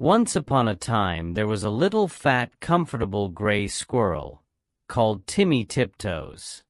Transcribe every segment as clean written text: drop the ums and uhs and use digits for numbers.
Once upon a time there was a little fat, comfortable gray squirrel, called Timmy Tiptoes.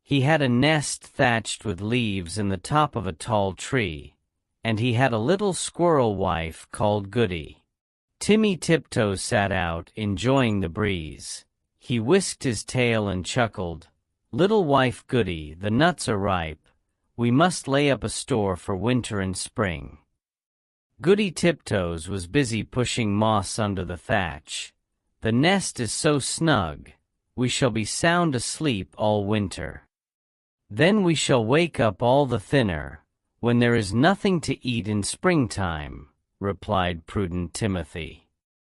He had a nest thatched with leaves in the top of a tall tree, and he had a little squirrel wife called Goody. Timmy Tiptoes sat out, enjoying the breeze. He whisked his tail and chuckled, "Little wife Goody, the nuts are ripe. We must lay up a store for winter and spring." Goody Tiptoes was busy pushing moss under the thatch. "The nest is so snug, we shall be sound asleep all winter. Then we shall wake up all the thinner, when there is nothing to eat in springtime," replied prudent Timothy.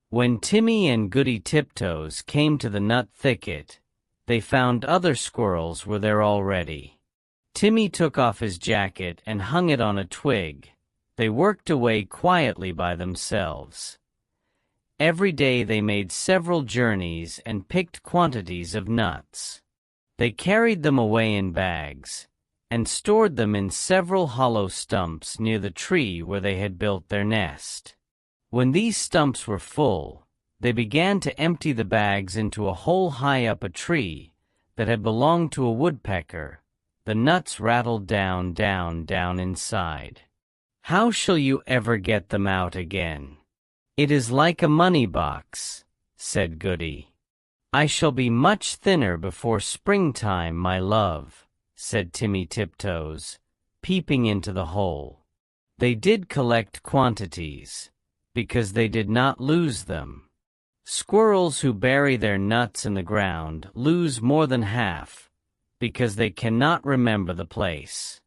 When Timmy and Goody Tiptoes came to the nut thicket, they found other squirrels were there already. Timmy took off his jacket and hung it on a twig. They worked away quietly by themselves. Every day they made several journeys and picked quantities of nuts. They carried them away in bags, and stored them in several hollow stumps near the tree where they had built their nest. When these stumps were full, they began to empty the bags into a hole high up a tree that had belonged to a woodpecker. The nuts rattled down, down, down inside. "How shall you ever get them out again? It is like a money box," said Goody. "I shall be much thinner before springtime, my love," said Timmy Tiptoes, peeping into the hole. They did collect quantities, because they did not lose them. Squirrels who bury their nuts in the ground lose more than half, because they cannot remember the place.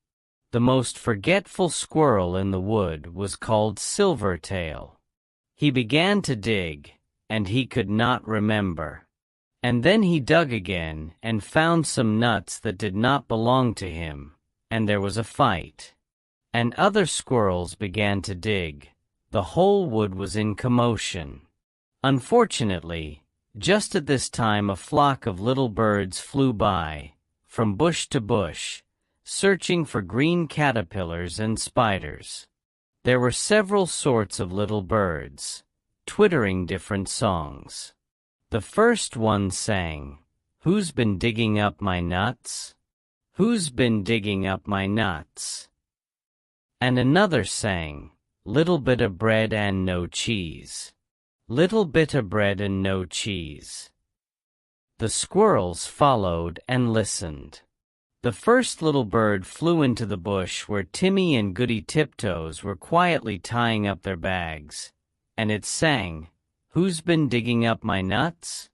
The most forgetful squirrel in the wood was called Silvertail. He began to dig, and he could not remember. And then he dug again and found some nuts that did not belong to him, and there was a fight. And other squirrels began to dig. The whole wood was in commotion. Unfortunately, just at this time a flock of little birds flew by, from bush to bush, searching for green caterpillars and spiders. There were several sorts of little birds, twittering different songs. The first one sang, "Who's been digging up my nuts? Who's been digging up my nuts?" And another sang, "Little bit of bread and no cheese. Little bit of bread and no cheese." The squirrels followed and listened. The first little bird flew into the bush where Timmy and Goody Tiptoes were quietly tying up their bags, and it sang, "Who's been digging up my nuts?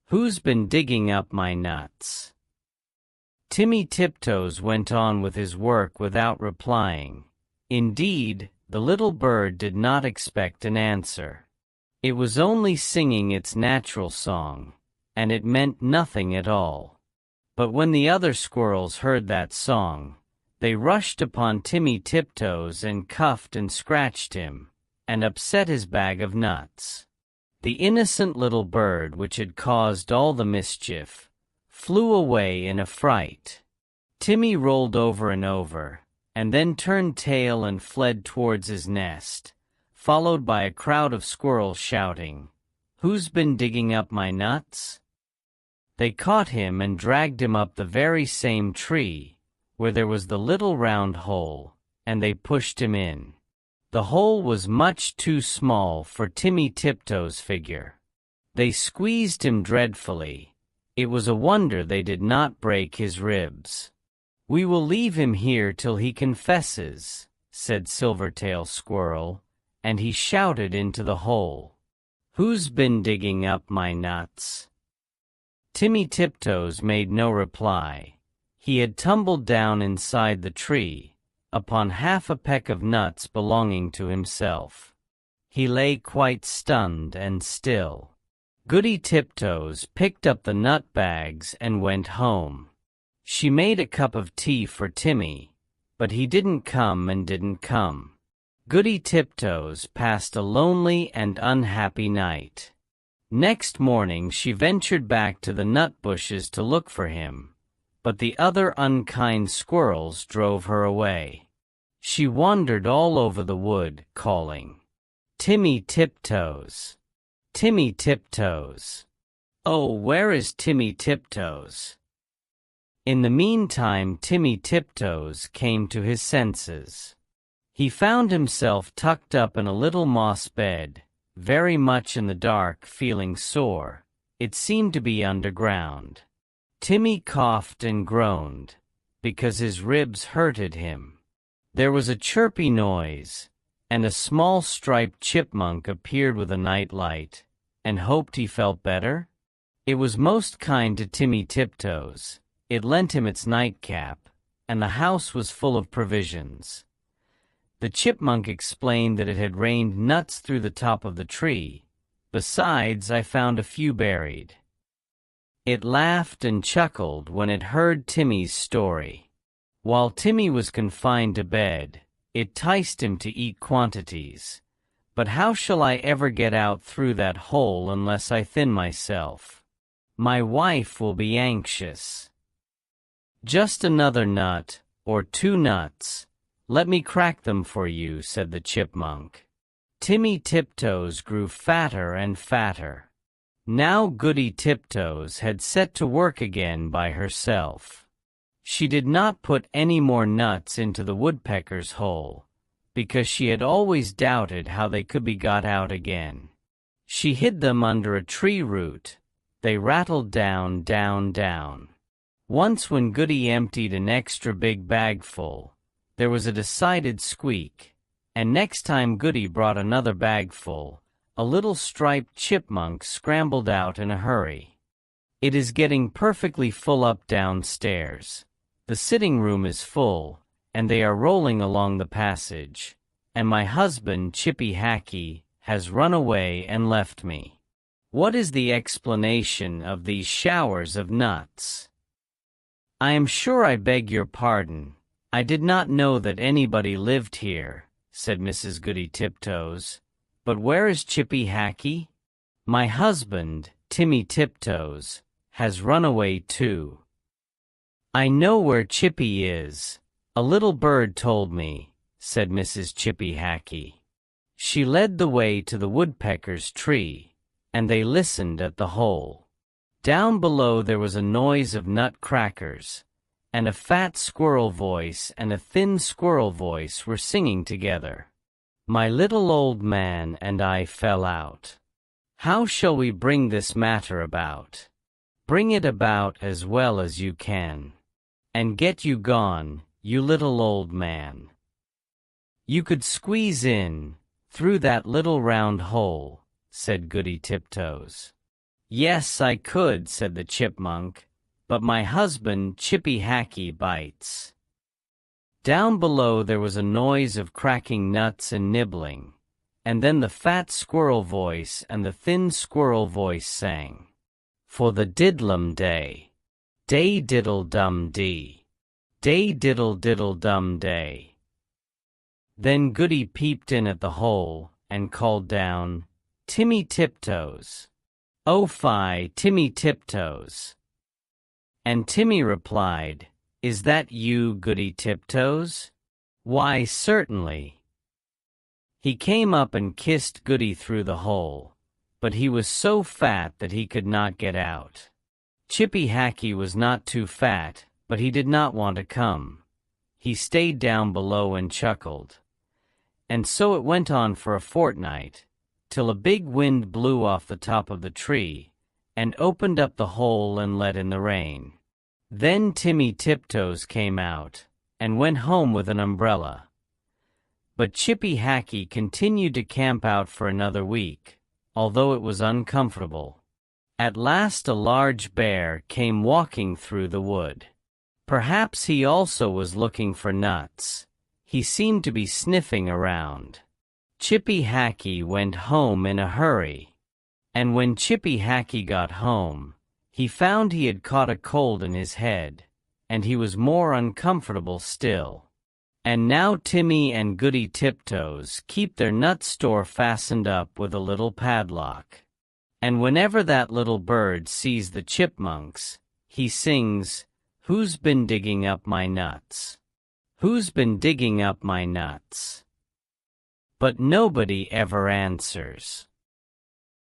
Who's been digging up my nuts?" Timmy Tiptoes went on with his work without replying. Indeed, the little bird did not expect an answer. It was only singing its natural song, and it meant nothing at all. But when the other squirrels heard that song, they rushed upon Timmy Tiptoes and cuffed and scratched him, and upset his bag of nuts. The innocent little bird which had caused all the mischief flew away in a fright. Timmy rolled over and over, and then turned tail and fled towards his nest, followed by a crowd of squirrels shouting, "Who's been digging up my nuts?" They caught him and dragged him up the very same tree, where there was the little round hole, and they pushed him in. The hole was much too small for Timmy Tiptoes' figure. They squeezed him dreadfully. It was a wonder they did not break his ribs. "We will leave him here till he confesses," said Silvertail Squirrel, and he shouted into the hole, "Who's been digging up my nuts?" Timmy Tiptoes made no reply. He had tumbled down inside the tree, upon half a peck of nuts belonging to himself. He lay quite stunned and still. Goody Tiptoes picked up the nut bags and went home. She made a cup of tea for Timmy, but he didn't come and didn't come. Goody Tiptoes passed a lonely and unhappy night. Next morning she ventured back to the nut bushes to look for him, but the other unkind squirrels drove her away. She wandered all over the wood, calling, Timmy Tiptoes. Timmy Tiptoes. Oh, where is Timmy Tiptoes? In the meantime, Timmy Tiptoes came to his senses. He found himself tucked up in a little moss bed, very much in the dark, feeling sore. It seemed to be underground. Timmy coughed and groaned, because his ribs hurted him. There was a chirpy noise, and a small striped chipmunk appeared with a night light, and hoped he felt better. It was most kind to Timmy Tiptoes. It lent him its nightcap, and the house was full of provisions. The chipmunk explained that it had rained nuts through the top of the tree. Besides, I found a few buried. It laughed and chuckled when it heard Timmy's story. While Timmy was confined to bed, it ticed him to eat quantities. But how shall I ever get out through that hole unless I thin myself? My wife will be anxious. Just another nut, or 2 nuts. Let me crack them for you, said the chipmunk. Timmy Tiptoes grew fatter and fatter. Now Goody Tiptoes had set to work again by herself. She did not put any more nuts into the woodpecker's hole, because she had always doubted how they could be got out again. She hid them under a tree root. They rattled down, down, down. Once when Goody emptied an extra big bagful, there was a decided squeak, and next time Goody brought another bagful, a little striped chipmunk scrambled out in a hurry. It is getting perfectly full up downstairs. The sitting room is full, and they are rolling along the passage, and my husband, Chippy Hackee, has run away and left me. What is the explanation of these showers of nuts? I am sure I beg your pardon. I did not know that anybody lived here, said Mrs. Goody Tiptoes. But where is Chippy Hackee? My husband, Timmy Tiptoes, has run away too. I know where Chippy is. A little bird told me, said Mrs. Chippy Hackee. She led the way to the woodpecker's tree, and they listened at the hole. Down below there was a noise of nut crackers, and a fat squirrel voice and a thin squirrel voice were singing together. My little old man and I fell out. How shall we bring this matter about? Bring it about as well as you can. And get you gone, you little old man. You could squeeze in, through that little round hole, said Goody Tiptoes. Yes, I could, said the chipmunk. But my husband, Chippy Hackee, bites. Down below there was a noise of cracking nuts and nibbling, and then the fat squirrel voice and the thin squirrel voice sang. For the diddlum day. Day diddle dum dee. Day diddle diddle dum day. Then Goody peeped in at the hole and called down, Timmy Tiptoes. Oh fie, Timmy Tiptoes. And Timmy replied, Is that you, Goody Tiptoes? Why, certainly. He came up and kissed Goody through the hole, but he was so fat that he could not get out. Chippy Hackee was not too fat, but he did not want to come. He stayed down below and chuckled. And so it went on for a fortnight, till a big wind blew off the top of the tree, and opened up the hole and let in the rain. Then Timmy Tiptoes came out, and went home with an umbrella. But Chippy Hackee continued to camp out for another week, although it was uncomfortable. At last a large bear came walking through the wood. Perhaps he also was looking for nuts. He seemed to be sniffing around. Chippy Hackee went home in a hurry. And when Chippy Hackee got home, he found he had caught a cold in his head, and he was more uncomfortable still. And now Timmy and Goody Tiptoes keep their nut store fastened up with a little padlock. And whenever that little bird sees the chipmunks, he sings, Who's been digging up my nuts? Who's been digging up my nuts? but nobody ever answers.